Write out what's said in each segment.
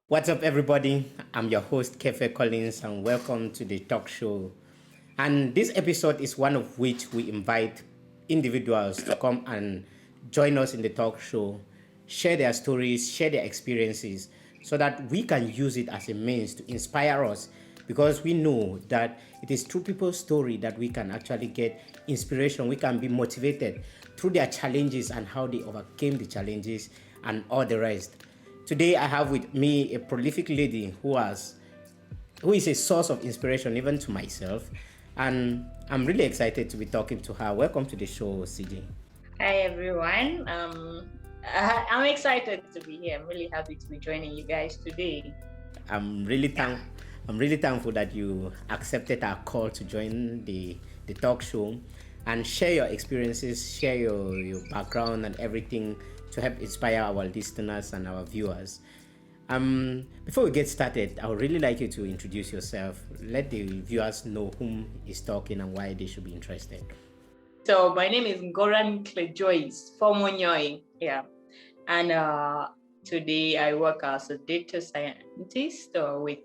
What's up, everybody? I'm your host, Kefe Collins, and welcome to the talk show. And this episode is one of which we invite individuals to come and join us in the talk show, share their stories, share their experiences, so that we can use it as a means to inspire us. Because we know that it is through people's story that we can actually get inspiration, we can be motivated through their challenges and how they overcame the challenges and all the rest. Today, I have with me a prolific lady who is a source of inspiration even to myself, and I'm really excited to be talking to her. Welcome to the show, CJ. Hi everyone. I'm excited to be here. I'm really happy to be joining you guys today. I'm really thank I'm really thankful that you accepted our call to join the talk show and share your experiences, share your background and everything to help inspire our listeners and our viewers. Before we get started, I would really like you to introduce yourself. Let the viewers know whom is talking and why they should be interested. So my name is Claire Joyce from Monyoy. Yeah. And today I work as a data scientist with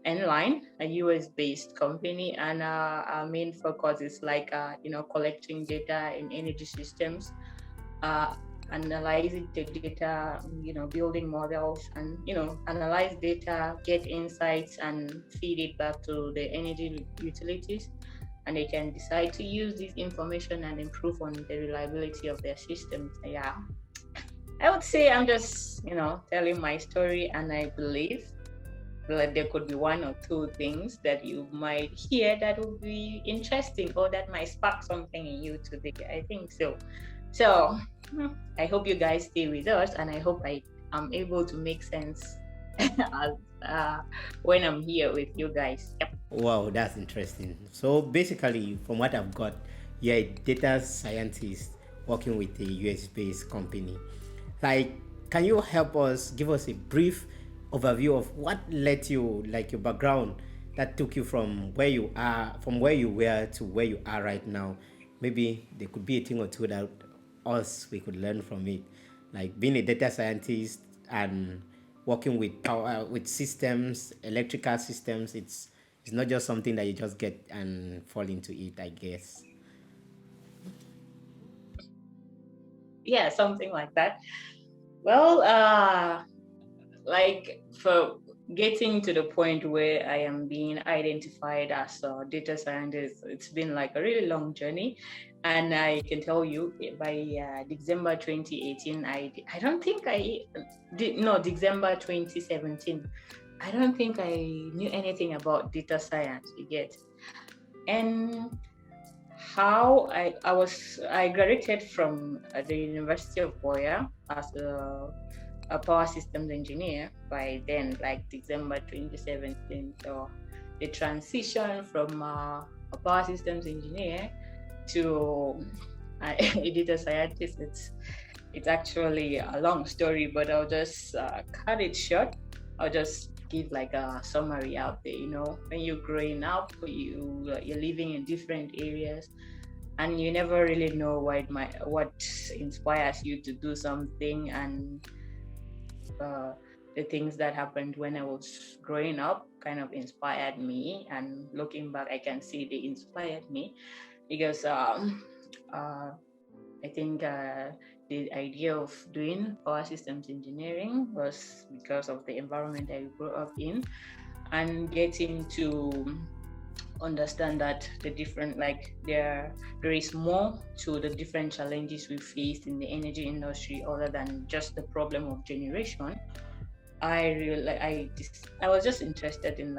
Nline, a US-based company, and our main focus is collecting data in energy systems, analyzing the data, building models, and analyze data, get insights, and feed it back to the energy utilities, and they can decide to use this information and improve on the reliability of their systems. Yeah, I would say I'm just telling my story, and I believe that there could be one or two things that you might hear that would be interesting or that might spark something in you today. I think so. So I hope you guys stay with us, and I hope I am able to make sense when I'm here with you guys. Yep. Wow, that's interesting. So basically, from what I've got, you're a data scientist working with a US-based company. Like, can you help us, give us a brief overview of what led you, like your background, that took you from where you were to where you are right now? Maybe there could be a thing or two that we could learn from it, like being a data scientist and working with power, with systems, electrical systems. It's not just something that you just get and fall into it, I guess. Yeah, something like that. Well, like for getting to the point where I am being identified as a data scientist, it's been like a really long journey. And I can tell you by December 2018, I don't think I did, no, December 2017, I don't think I knew anything about data science, you get. And how I graduated from the University of Boya as a power systems engineer by then, like December 2017. So the transition from a power systems engineer to a data scientist, it's actually a long story, but I'll just cut it short. I'll just give like a summary out there. When you're growing up, you're living in different areas, and you never really know what inspires you to do something. And the things that happened when I was growing up kind of inspired me, and looking back, I can see they inspired me because I think the idea of doing power systems engineering was because of the environment I grew up in, and getting to understand that the different, like there is more to the different challenges we faced in the energy industry other than just the problem of generation. I was just interested in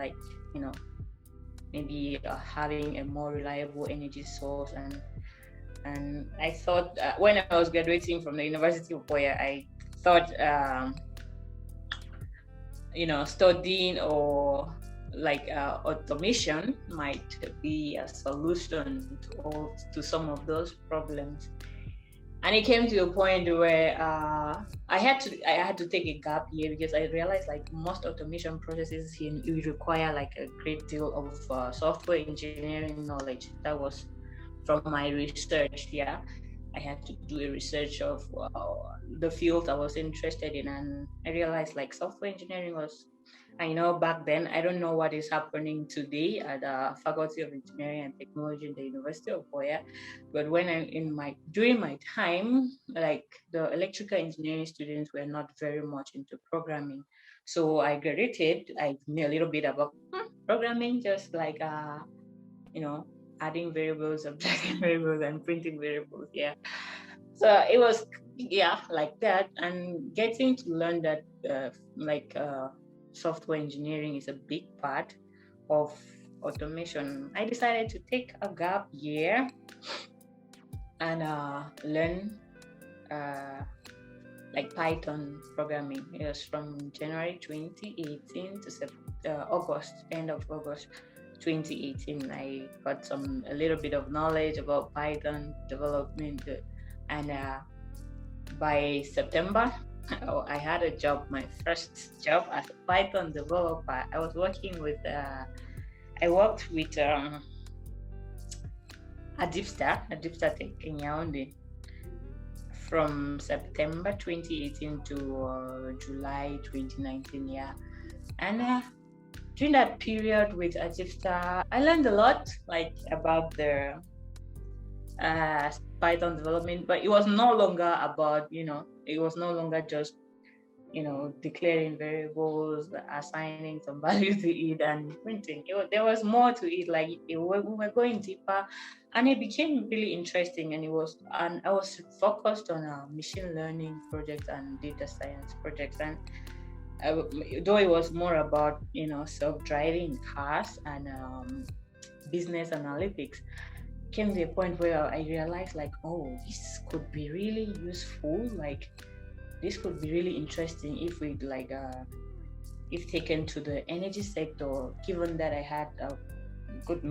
maybe having a more reliable energy source, and I thought when I was graduating from the University of Boya, I thought studying or automation might be a solution to some of those problems. And it came to a point where I had to take a gap year, because I realized like most automation processes you require like a great deal of software engineering knowledge. That was from my research, yeah. I had to do a research of the field I was interested in, and I realized like software engineering was. I know back then, I don't know what is happening today at the Faculty of Engineering and Technology in the University of Boya, but when during my time, like the electrical engineering students were not very much into programming. So I graduated, I knew a little bit about programming, just like you know, adding variables, subtracting variables, and printing variables. Yeah. So it was, yeah, like that. And getting to learn that, software engineering is a big part of automation. I decided to take a gap year and learn uh, like Python programming. It was from January 2018 to August, end of August 2018. I got a little bit of knowledge about Python development, and by September, I had a job, my first job as a Python developer. I was working with, I worked with Adipstar Tech in Yaoundé from September 2018 to July 2019. Yeah, and during that period with Adipstar, I learned a lot, like about the Python development, but it was no longer about, it was no longer just, declaring variables, assigning some value to it and printing. There was more to it, like we were going deeper, and it became really interesting. And I was focused on machine learning projects and data science projects. And though it was more about, self-driving cars and business analytics, came to a point where I realized like, oh, this could be really useful. Like this could be really interesting if we if taken to the energy sector, given that I had a good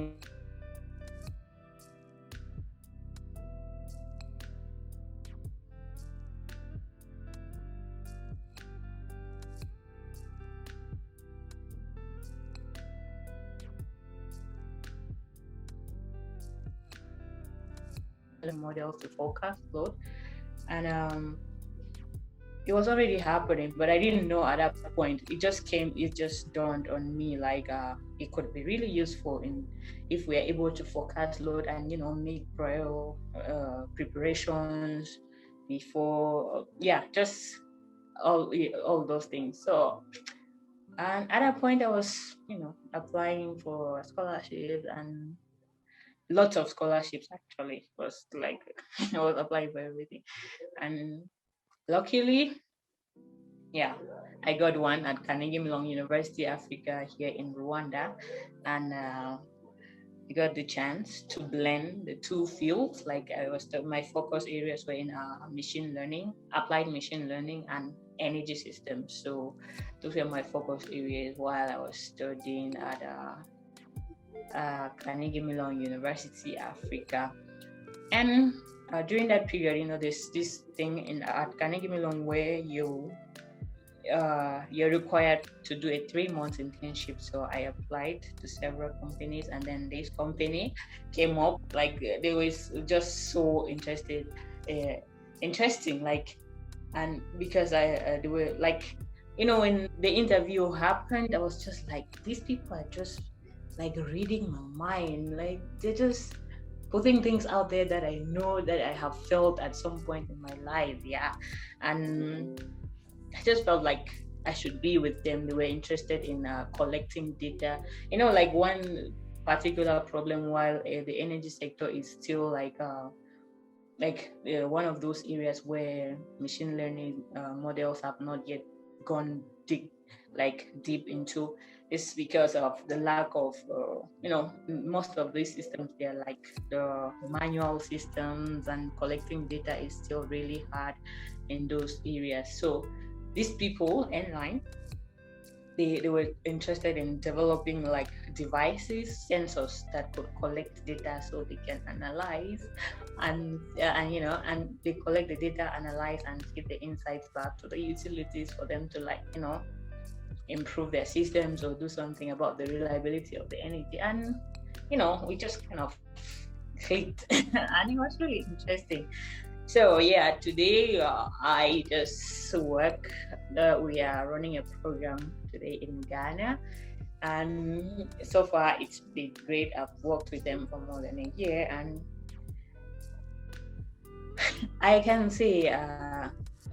models to forecast load. And it was already happening, but I didn't know at that point. It just dawned on me like it could be really useful if we are able to forecast load and make prior preparations before, just all those things. So, and at that point I was applying for scholarships and lots of scholarships. Actually, was like I was applying for everything, and luckily, I got one at Carnegie Mellon University, Africa, here in Rwanda, and I got the chance to blend the two fields. Like my focus areas were in machine learning, applied machine learning, and energy systems. So those were my focus areas while I was studying at Carnegie Mellon University, Africa. And during that period, there's this thing at Carnegie Mellon where you're required to do a 3-month internship. So I applied to several companies, and then this company came up. Like they were just so interesting. Like, and because they were like, when the interview happened, I was just like, these people are just like reading my mind. Like they're just putting things out there that I know that I have felt at some point in my life. Yeah, and I just felt like I should be with them. They were interested in collecting data. Like one particular problem, while the energy sector is still one of those areas where machine learning models have not yet gone deep into, is because of the lack of most of these systems, they're like the manual systems, and collecting data is still really hard in those areas. So these people online, they were interested in developing like devices, sensors that could collect data so they can analyze and they collect the data, analyze, and give the insights back to the utilities for them to improve their systems or do something about the reliability of the energy. And we just kind of clicked and it was really interesting. So yeah, today I just work. We are running a program today in Ghana, and so far it's been great. I've worked with them for more than a year, and I can say,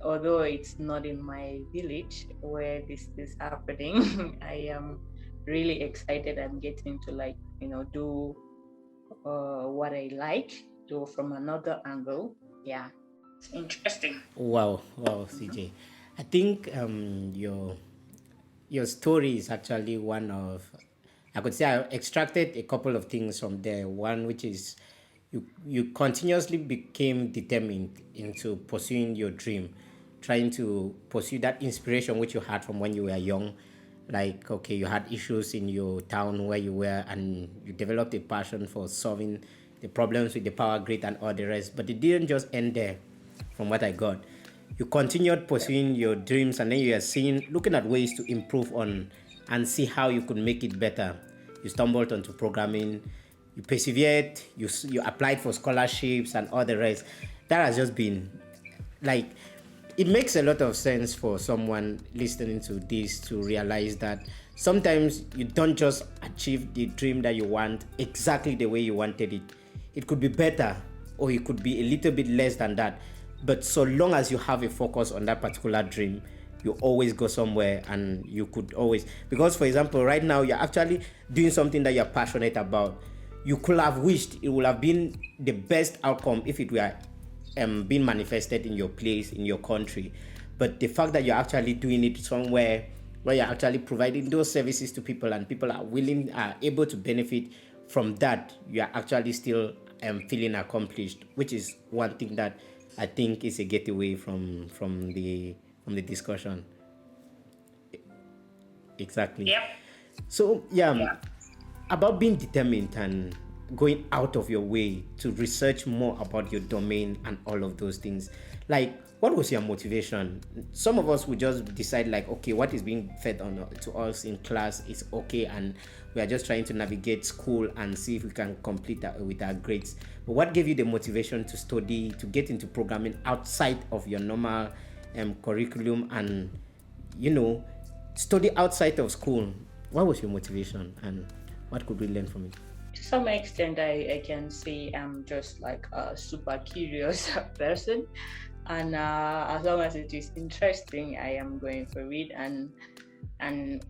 although it's not in my village where this is happening, I am really excited. I'm getting to do what I like, do from another angle. Yeah, it's interesting. Wow, wow, CJ. I think your story is actually one of, I could say I extracted a couple of things from there. One which is you continuously became determined into pursuing your dream, trying to pursue that inspiration which you had from when you were young. Like, okay, you had issues in your town where you were, and you developed a passion for solving the problems with the power grid and all the rest. But it didn't just end there, from what I got. You continued pursuing your dreams, and then you are seeing, looking at ways to improve on and see how you could make it better. You stumbled onto programming, you persevered, you applied for scholarships and all the rest. That has just been like, it makes a lot of sense for someone listening to this to realize that sometimes you don't just achieve the dream that you want exactly the way you wanted it. It could be better, or it could be a little bit less than that. But so long as you have a focus on that particular dream, you always go somewhere, and you could always, because for example right now you're actually doing something that you're passionate about. You could have wished it would have been the best outcome if it were being manifested in your place, in your country. But the fact that you're actually doing it somewhere where you're actually providing those services to people, and people are able to benefit from that, you are actually still feeling accomplished, which is one thing that I think is a getaway from the discussion. Exactly. Yep. So yeah, about being determined and going out of your way to research more about your domain and all of those things. Like, what was your motivation? Some of us would just decide like, okay, what is being fed on to us in class is okay, and we are just trying to navigate school and see if we can complete that with our grades. But what gave you the motivation to study, to get into programming outside of your normal curriculum, and study outside of school? What was your motivation, and what could we learn from it? To some extent, I can say I'm just like a super curious person, and as long as it is interesting, I am going for it. And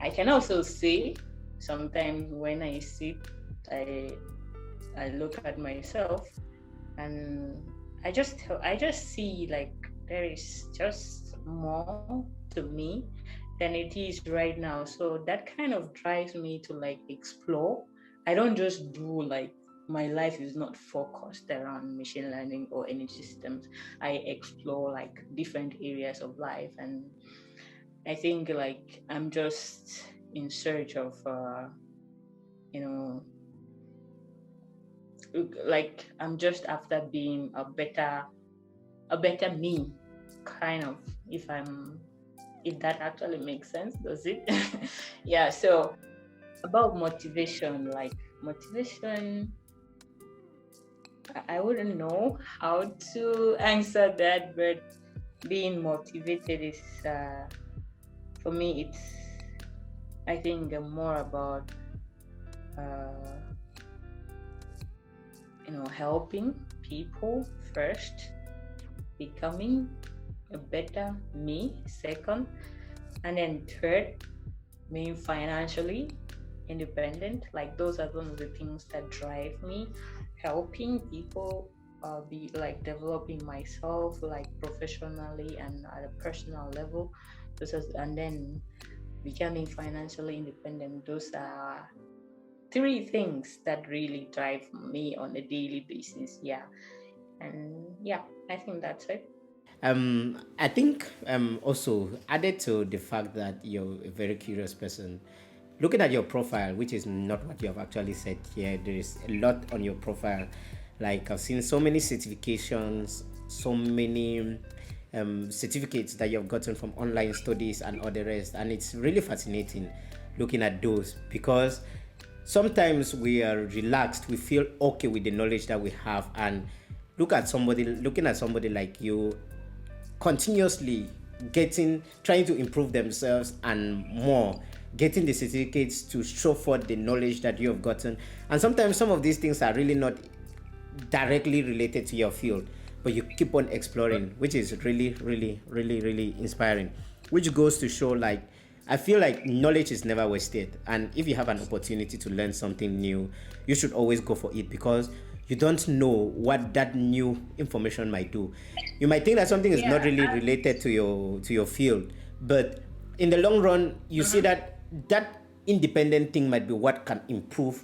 I can also say sometimes when I sit, I I look at myself, and I just see like there is just more to me than it is right now. So that kind of drives me to like explore. I don't just do like, my life is not focused around machine learning or energy systems. I explore like different areas of life, and I think like I'm just in search of you know like I'm just after being a better me, kind of, if that actually makes sense, does it? Yeah. So about motivation, like motivation, I wouldn't know how to answer that, but being motivated is for me, it's, I think, more about uh, helping people first, becoming a better me second, and then third, being financially independent. Like those are one of the things that drive me. Helping people, be like developing myself like professionally and at a personal level. And then becoming financially independent. Those are three things that really drive me on a daily basis. Yeah. And yeah, I think that's it. I think also added to the fact that you're a very curious person, looking at your profile, which is not what you have actually said here, there is a lot on your profile. Like, I've seen so many certifications, so many certificates that you've gotten from online studies and all the rest, and it's really fascinating looking at those, because sometimes we are relaxed, we feel okay with the knowledge that we have, and looking at somebody like you, continuously trying to improve themselves and more, getting the certificates to show forth the knowledge that you have gotten. And sometimes some of these things are really not directly related to your field, but you keep on exploring, which is really, really, really, really inspiring. Which goes to show, like, I feel like knowledge is never wasted. And if you have an opportunity to learn something new, you should always go for it, because you don't know what that new information might do. You might think that something is not Yeah. really related to your field, but in the long run, you see that that independent thing might be what can improve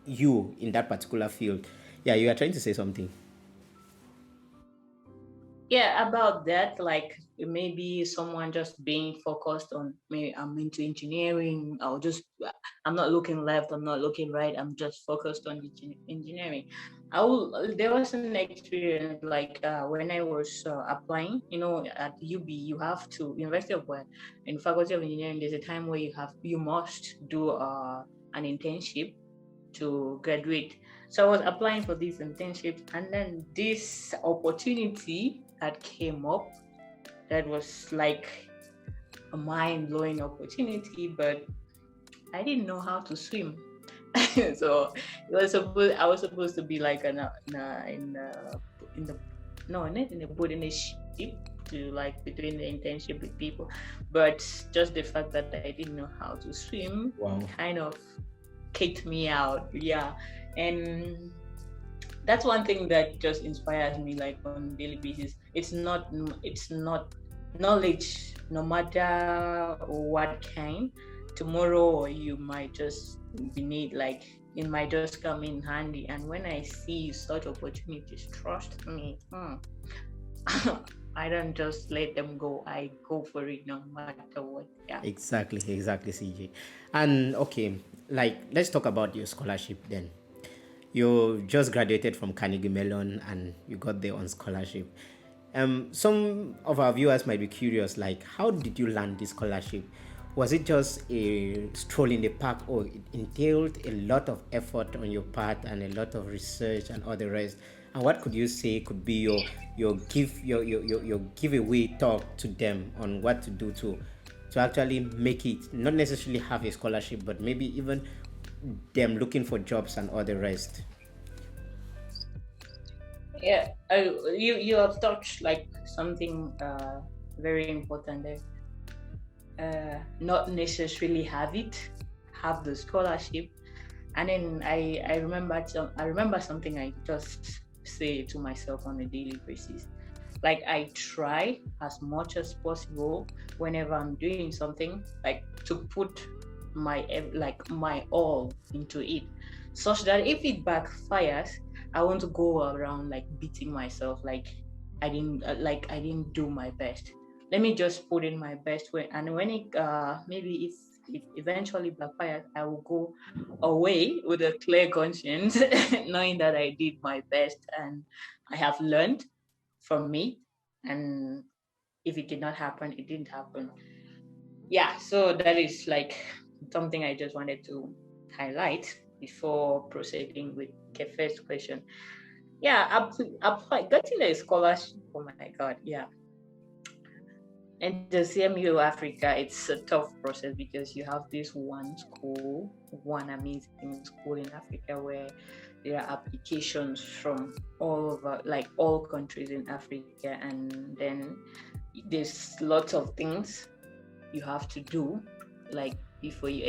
you in that particular field. Yeah, you are trying to say something. Yeah, about that, like maybe someone just being focused on, maybe I'm into engineering, I'm not looking left, I'm not looking right, I'm just focused on engineering. There was an experience like when I was applying, at UB, you have to, University of West, in Faculty of Engineering, there's a time where you must do an internship to graduate. So I was applying for these internships, and then this opportunity that came up that was like a mind-blowing opportunity, but I didn't know how to swim. So I was supposed to be like in the no, not in the boat, in a ship, to like between the internship with people. But just the fact that I didn't know how to swim, Wow. kind of kicked me out. Yeah. And that's one thing that just inspires me, like on a daily basis. It's not knowledge, no matter what kind. Tomorrow you might just be need, like it might just come in handy. And when I see such opportunities, trust me, I don't just let them go. I go for it no matter what. Yeah. Exactly, CJ. And okay, like, let's talk about your scholarship then. You just graduated from Carnegie Mellon and you got there on scholarship. Some of our viewers might be curious, like, how did you land this scholarship? Was it just a stroll in the park, or it entailed a lot of effort on your part and a lot of research and all the rest? And what could you say could be your giveaway talk to them on what to do to actually make it, not necessarily have a scholarship, but maybe even them looking for jobs and all the rest? Yeah, you have touched like something very important there. Not necessarily have the scholarship, and then I remember something I just say to myself on a daily basis. Like, I try as much as possible whenever I'm doing something, like to put my all into it, such that if it backfires, I want to go around like beating myself, like I didn't do my best. Let me just put in my best way, and when it maybe if eventually backfires, I will go away with a clear conscience, knowing that I did my best and I have learned from me. And if it did not happen, it didn't happen. Yeah, so that is like something I just wanted to highlight before proceeding with the first question. Yeah, getting a scholarship. Oh my God, yeah. And the CMU Africa, it's a tough process because you have this one amazing school in Africa, where there are applications from all over, like all countries in Africa, and then there's lots of things you have to do, like before you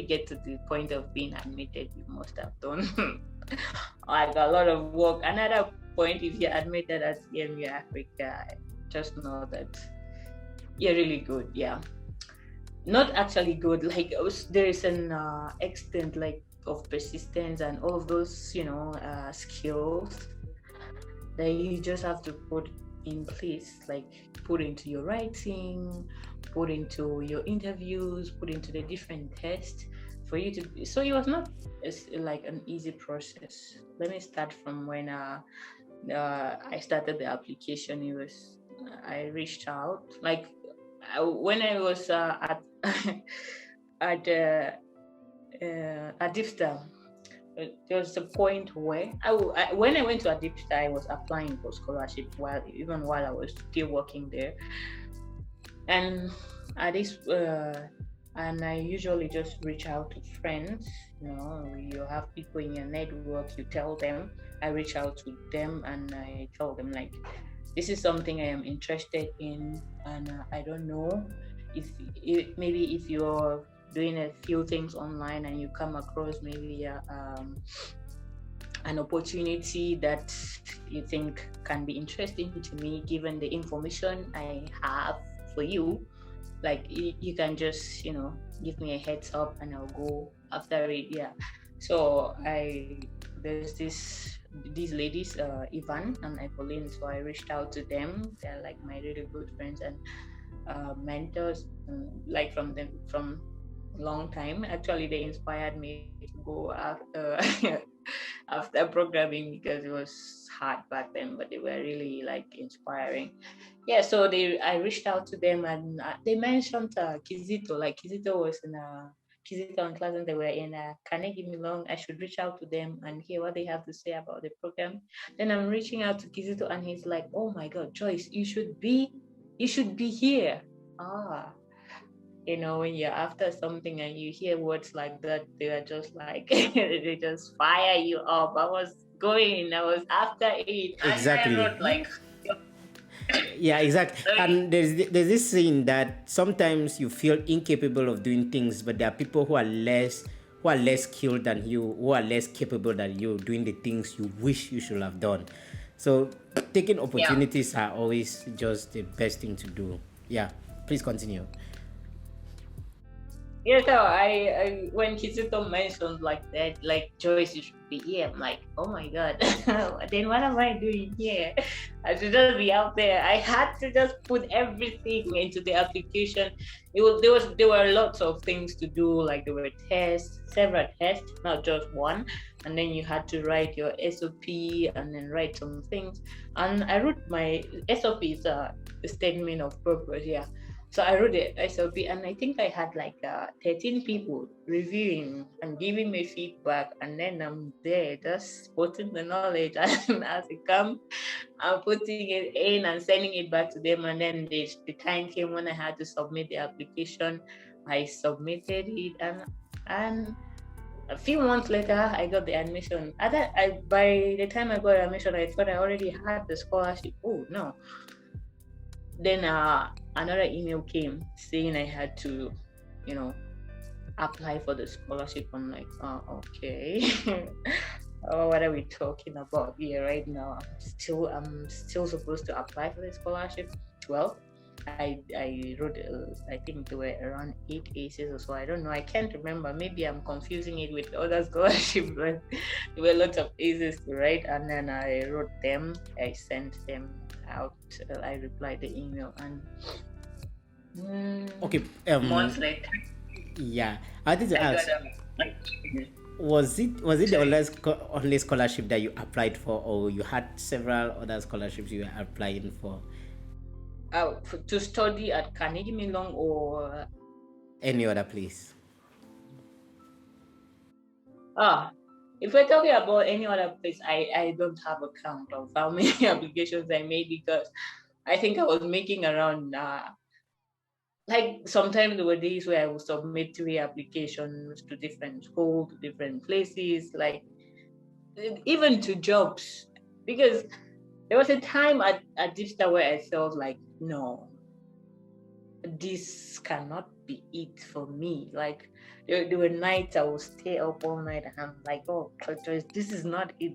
get to the point of being admitted, you must have done like a lot of work. Another point, if you're admitted at CMU Africa, just know that you're really good. Yeah, not actually good, like there is an extent like of persistence and all of those skills that you just have to put in place, like put into your writing, put into your interviews, put into the different tests for you to be. So it was not like an easy process. Let me start from when I started the application. It was I reached out, like when I was at at DIFTA, there was a point where when I went to Adipta, I was applying for scholarship while I was still working there, and at this and I usually just reach out to friends. You have people in your network, you tell them. I reach out to them and I tell them, like, this is something I am interested in, and I don't know if maybe if you're doing a few things online and you come across maybe an opportunity that you think can be interesting to me, given the information I have for you, like you can just give me a heads up and I'll go after it. Yeah. So there's these ladies, Ivan and Evelyn. So I reached out to them. They're like my really good friends and mentors, like from long time. Actually, they inspired me to go after after programming because it was hard back then, but they were really like inspiring. Yeah, so I reached out to them and they mentioned Kizito. Like Kizito was in Kizito and class, and they were in Carnegie Mellon. I should reach out to them and hear what they have to say about the program. Then I'm reaching out to Kizito and he's like, "Oh my God, Joyce, you should be here." Ah, when you're after something and you hear words like that, they are just like they just fire you up. I was after it, and I Exactly. wrote like Yeah, exactly. sorry. And there's this saying that sometimes you feel incapable of doing things, but there are people who are less skilled than you, who are less capable than you, doing the things you wish you should have done. So taking Yeah. opportunities are always just the best thing to do. Yeah, please continue. Yeah, so I when Kizito mentioned like that, like Joyce, you should be here. I'm like, oh my God, then what am I doing here? I should just be out there. I had to just put everything into the application. There were lots of things to do, like there were tests, several tests, not just one. And then you had to write your SOP and then write some things. And I wrote my SOP is a statement of purpose, yeah. So I wrote the SLP, and I think I had like 13 people reviewing and giving me feedback, and then I'm there just putting the knowledge as it comes. I'm putting it in and sending it back to them, and then the time came when I had to submit the application. I submitted it, and a few months later, I got the admission. By the time I got admission, I thought I already had the scholarship. Oh no! Then another email came saying I had to, you know, apply for the scholarship. I'm like, oh, okay. Oh, what are we talking about here right now? I'm still supposed to apply for the scholarship. Well, I wrote, I think there were around 8 aces or so. I don't know. I can't remember. Maybe I'm confusing it with other scholarships, but there were lots of aces to write. And then I wrote them. I sent them out. I replied the email, and Okay. months later, Yeah, I wanted to I got ask, was it the sorry. only scholarship that you applied for, or you had several other scholarships you were applying for? To study at Carnegie Mellon or Any other place? ah. If we're talking about any other place, I don't have a count of how many applications I made because I think I was making around like sometimes there were days where I would submit 3 applications to different schools, to different places, like even to jobs. Because there was a time at Digita where I felt like, no, this cannot be it for me. Like there were nights I would stay up all night and I'm like, oh, Joyce, this is not it.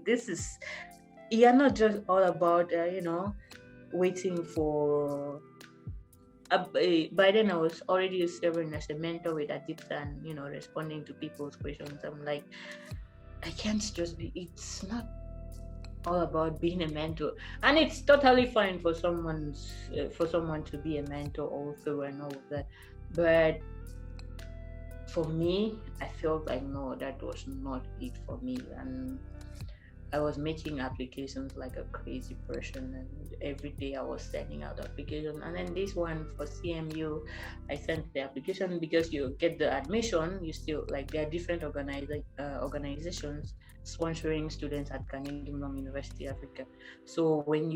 You're not just all about, waiting for by then I was already serving as a mentor with Adipta and responding to people's questions. I'm like, I can't just be. It's not all about being a mentor, and it's totally fine for someone to be a mentor also and all of that. But for me, I felt like no, that was not it for me, and I was making applications like a crazy person, and every day I was sending out applications. And then this one for CMU, I sent the application because you get the admission. You still like there are different organizations sponsoring students at Carnegie Mellon University, Africa. So when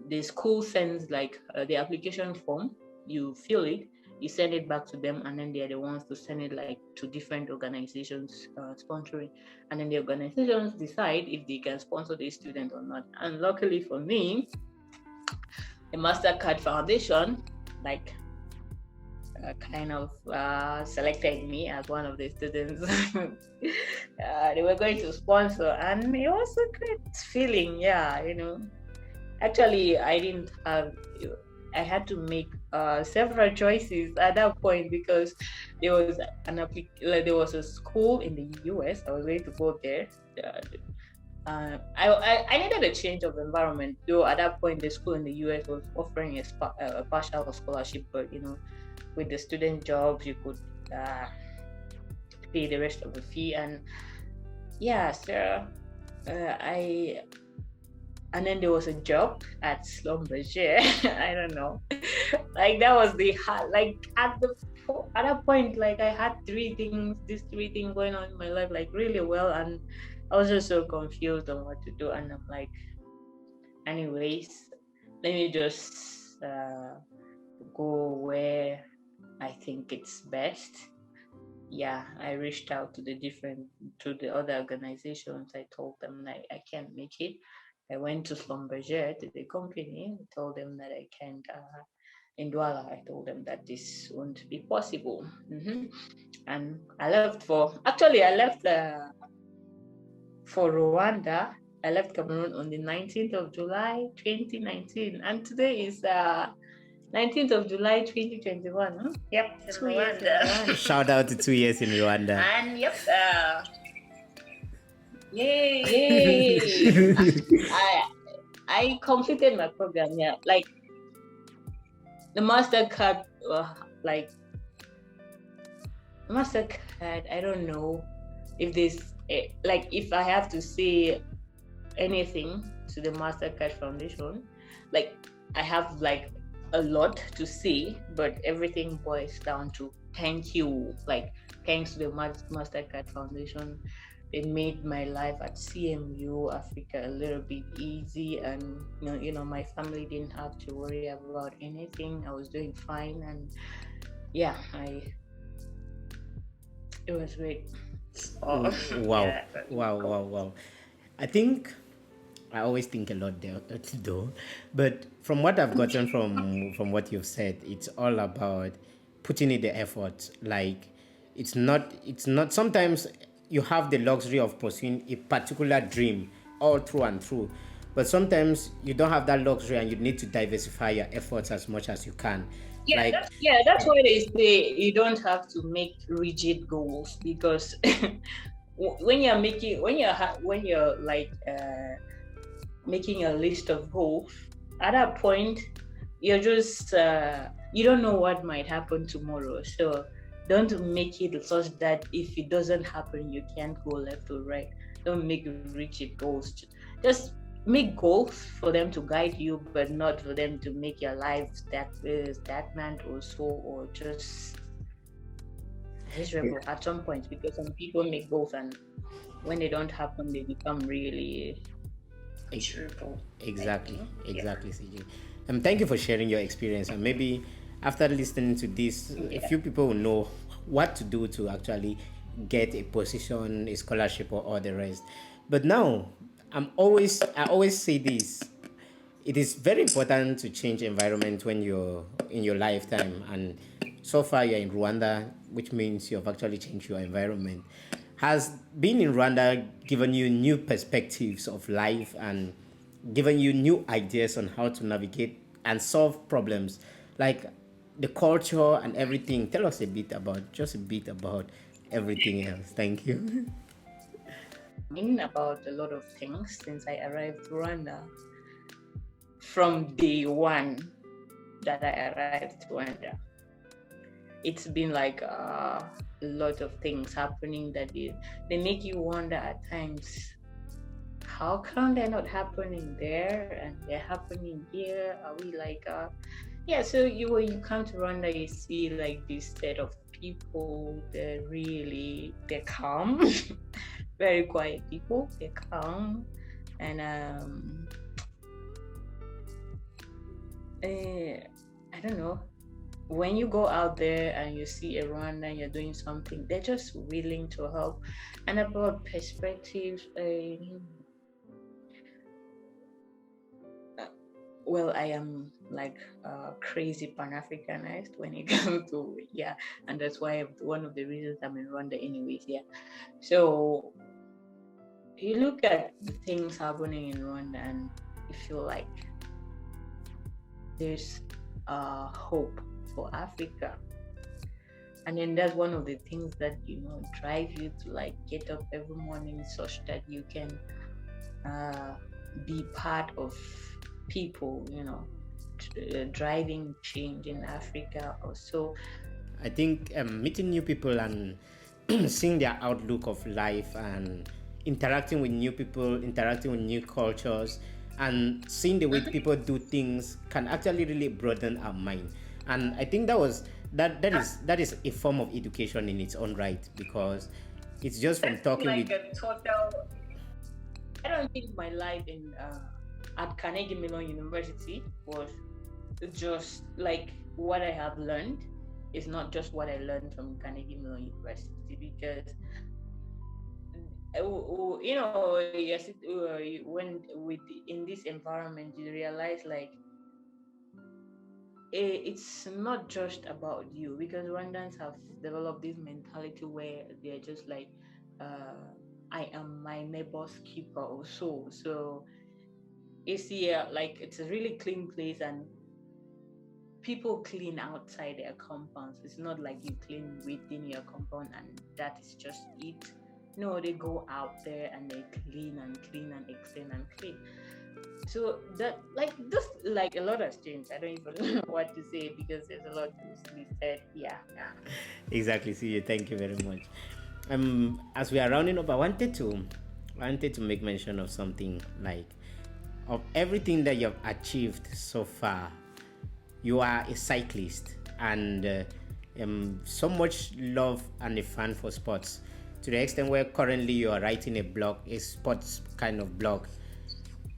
the school sends like the application form, you fill it, you send it back to them, and then they are the ones to send it like to different organizations sponsoring, and then the organizations decide if they can sponsor the student or not. And luckily for me, the Mastercard Foundation like kind of selected me as one of the students. They were going to sponsor, and it was a great feeling. Yeah, actually I had to make several choices at that point, because there was there was a school in the US. I was going to go there. I needed a change of environment, though at that point the school in the US was offering a partial scholarship, but with the student jobs you could pay the rest of the fee. And yeah, so I and then there was a job at Schlumberger. I don't know, like that was the hard, like at that point, like I had these three things going on in my life like really well, and I was just so confused on what to do. And I'm like, anyways, let me just go where I think it's best. Yeah, I reached out to the other organizations. I told them that I can't make it. I went to Schlumberger, to the company. I told them that I can't. In Douala, I told them that this won't be possible. And I left for Rwanda. I left Cameroon on the 19th of July, 2019. And today is 19th of July, 2021. Yep, 2 years in Rwanda. Shout out to 2 years in Rwanda. And yep, yay! I completed my program. Yeah, like the Mastercard, I don't know if this, like, if I have to say anything to the Mastercard Foundation, like, I have like a lot to say, but everything boils down to thank you. Like, thanks to the Mastercard Foundation, it made my life at CMU Africa a little bit easy, and my family didn't have to worry about anything. I was doing fine, and yeah, it was great. Wow. Yeah. Wow. I think I always think a lot there though, but from what I've gotten from what you've said, it's all about putting in the effort. Like, it's not sometimes you have the luxury of pursuing a particular dream all through and through, but sometimes you don't have that luxury, and you need to diversify your efforts as much as you can. That's why they say you don't have to make rigid goals, because when you're making a list of goals, at that point you're just you don't know what might happen tomorrow. So don't make it such that if it doesn't happen you can't go left or right. Don't make rigid goals. Just make goals for them to guide you, but not for them to make your life stagnant or so, or just miserable at some point. Because some people make goals, and when they don't happen, they become really miserable. Exactly, CJ. Thank you for sharing your experience, and maybe after listening to this, a few people will know what to do to actually get a position, a scholarship, or all the rest. But now, I always say this: it is very important to change environment when you're in your lifetime. And so far, you're in Rwanda, which means you've actually changed your environment. Has being in Rwanda given you new perspectives of life and given you new ideas on how to navigate and solve problems, like the culture and everything? Tell us a bit about everything else. Thank you. About a lot of things since I arrived to Rwanda. From day one that I arrived to Rwanda, it's been like a lot of things happening that they make you wonder at times, how come they're not happening there and they're happening here? Are we like yeah, so when you come to Rwanda, you see like this set of people. They're calm, very quiet people. They're calm, and I don't know. When you go out there and you see a Rwanda and you're doing something, they're just willing to help. And about perspectives, well, I am like crazy Pan-Africanized when it comes to, yeah, and that's why one of the reasons I'm in Rwanda anyways, yeah. So you look at the things happening in Rwanda and you feel like there's hope for Africa. And then that's one of the things that, drive you to like get up every morning such that you can be part of people, driving change in Africa also. I think meeting new people and seeing their outlook of life and interacting with new people, interacting with new cultures, and seeing the way people do things can actually really broaden our mind. And I think that is a form of education in its own right, because it's just from talking like with. A total. I don't think my life in at Carnegie Mellon University was just like what I have learned. Is not just what I learned from Carnegie Mellon University, because yes, when in this environment you realize like it's not just about you, because Rwandans have developed this mentality where they're just like I am my neighbor's keeper or so. So it's here like it's a really clean place, and people clean outside their compounds. It's not like you clean within your compound and that is just it. No, they go out there and they clean and extend and clean. So that like just like a lot has changed. I don't even know what to say because there's a lot to be said. Yeah. Exactly. See you. Thank you very much. As we are rounding up, I wanted to make mention of something like of everything that you've achieved so far. You are a cyclist and so much love and a fan for sports, to the extent where currently you are writing a blog, a sports kind of blog.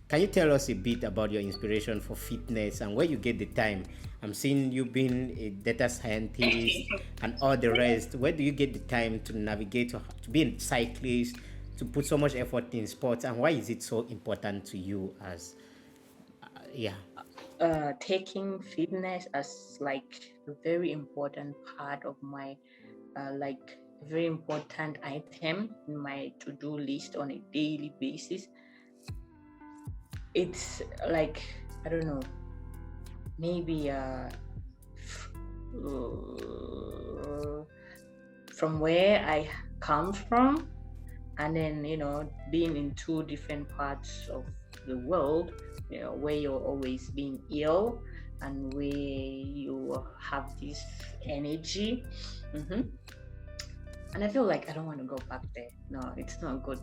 Can you tell us a bit about your inspiration for fitness and where you get the time? I'm seeing you being a data scientist and all the rest. Where do you get the time to navigate, to be a cyclist, to put so much effort in sports, and why is it so important to you as, yeah? Taking fitness as like a very important part of my like very important item in my to-do list on a daily basis. It's like I don't know, maybe from where I come from, and then being in two different parts of the world, where you're always being ill and where you have this energy. And I feel like I don't want to go back there. No, it's not good.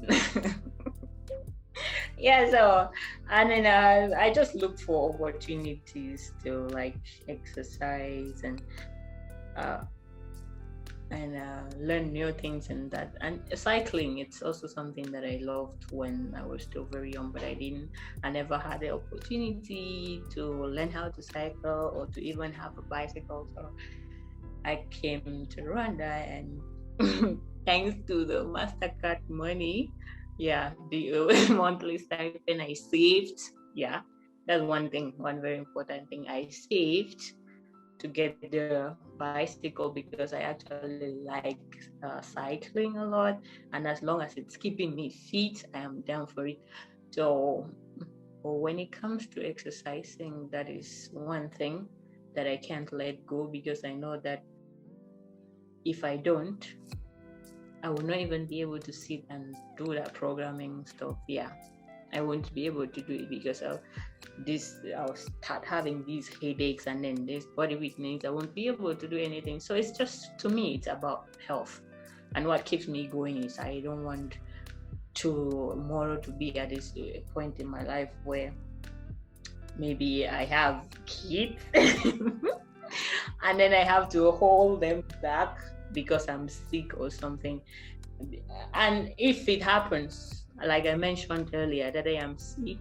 Yeah, so and then I just look for opportunities to like exercise and learn new things, and that, and cycling, it's also something that I loved when I was still very young, but I never had the opportunity to learn how to cycle or to even have a bicycle. So I came to Rwanda, and thanks to the MasterCard money, the monthly stipend I saved, that's one very important thing I saved to get the bicycle, because I actually like cycling a lot, and as long as it's keeping me fit, I am down for it. So when it comes to exercising, that is one thing that I can't let go, because I know that if I don't, I will not even be able to sit and do that programming stuff. I won't be able to do it because I'll start having these headaches and then this body weakness. I won't be able to do anything. So it's just, to me, it's about health. And what keeps me going is I don't want tomorrow to be at this point in my life where maybe I have kids and then I have to hold them back because I'm sick or something. And if it happens, like I mentioned earlier, that I am sick,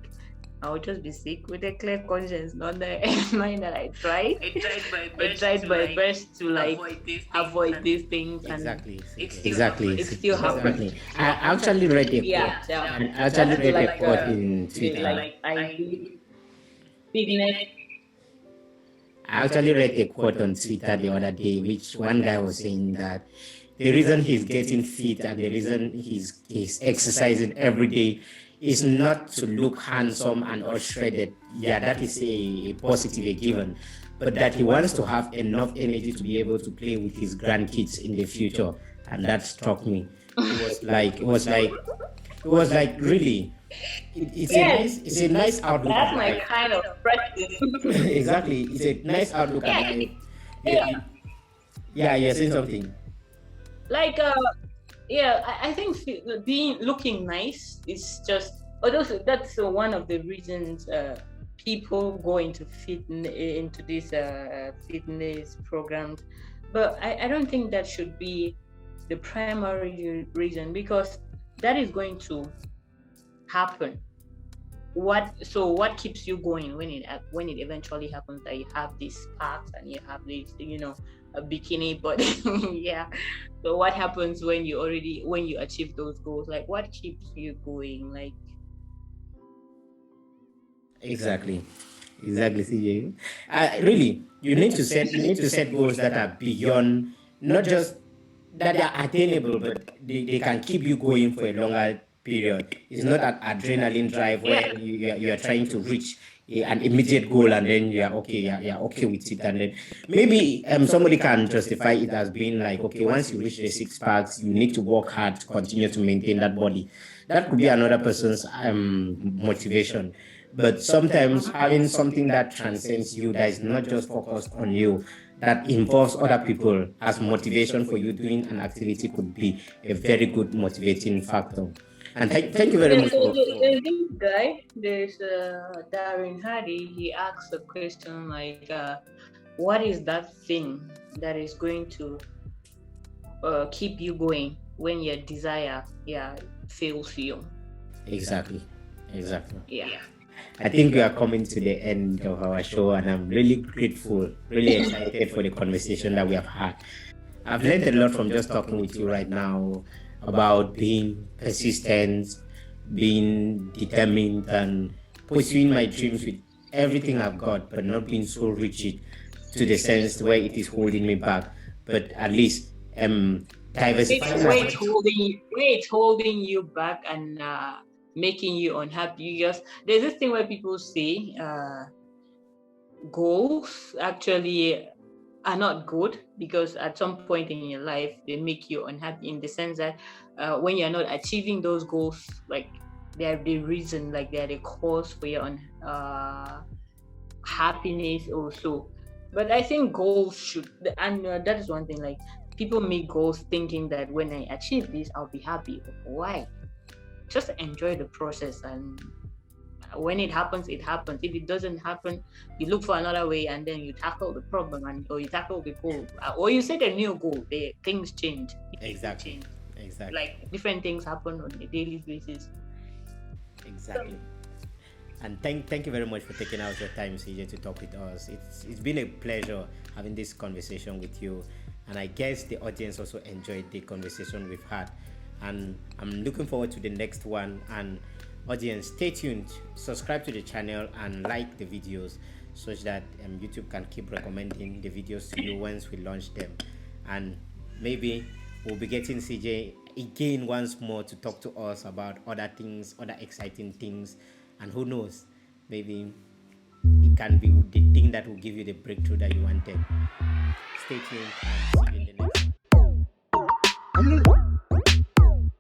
I will just be sick with a clear conscience, not the mind that I tried. I tried my best to like avoid these things, and Exactly. it still happens. Exactly. I actually read a quote. Yeah, so I actually that's read a like quote in Twitter. like I did fitness. I actually read a quote on Twitter the other day, which one guy was saying that the reason he's getting fit and the reason he's exercising every day is not to look handsome and all shredded. Yeah, that is a positive, a given. But that he wants to have enough energy to be able to play with his grandkids in the future. And that struck me. It was like really it's a nice outlook That's at my life. kind of practice. Exactly, it's a nice outlook at life. You're saying something. Like yeah, I think looking nice is just, although that's one of the reasons people go into these fitness programs, but I don't think that should be the primary reason, because that is going to happen. What keeps you going when it eventually happens, that you have these sparks and you have this a bikini body? Yeah. So what happens when you achieve those goals? Like, what keeps you going? Like, Exactly, CJ. Really, you need to set goals that are beyond, not just that they are attainable, but they can keep you going for a longer period. It's not an adrenaline drive where you are trying to reach an immediate goal and then you're okay with it, and then maybe somebody can justify it as being like, okay, once you reach the six packs, you need to work hard to continue to maintain that body. That could be another person's motivation. But sometimes having something that transcends you, that is not just focused on you, that involves other people as motivation for you doing an activity, could be a very good motivating factor. And thank you very much so for there's this guy, there's Darren Hardy. He asks a question like, what is that thing that is going to keep you going when your desire fails you? Exactly. Yeah. I think we are coming to the end of our show, and I'm really grateful, really excited for the conversation that we have had. I've learned a lot from just talking with you right now about being persistent, being determined, and pursuing my dreams with everything I've got, but not being so rigid to the sense where it is holding me back. But at least diversifying. Where it's holding you back and making you unhappy. There's this thing where people say goals actually are not good, because at some point in your life they make you unhappy, in the sense that when you're not achieving those goals, like they're the reason, like they're the cause for your happiness also. But I think goals should, and that is one thing, like people make goals thinking that when I achieve this I'll be happy. Why? Just enjoy the process, and when it happens, it happens. If it doesn't happen, you look for another way, and then you tackle the problem, or you tackle the goal, or you set a new goal. Things change. Exactly. Like different things happen on a daily basis. Exactly. And thank you very much for taking out your time, CJ, to talk with us. It's been a pleasure having this conversation with you, and I guess the audience also enjoyed the conversation we've had. And I'm looking forward to the next one. And audience, stay tuned, subscribe to the channel, and like the videos, such that YouTube can keep recommending the videos to you once we launch them. And maybe we'll be getting CJ again once more to talk to us about other things, other exciting things, and who knows, maybe it can be the thing that will give you the breakthrough that you wanted. Stay tuned and see you.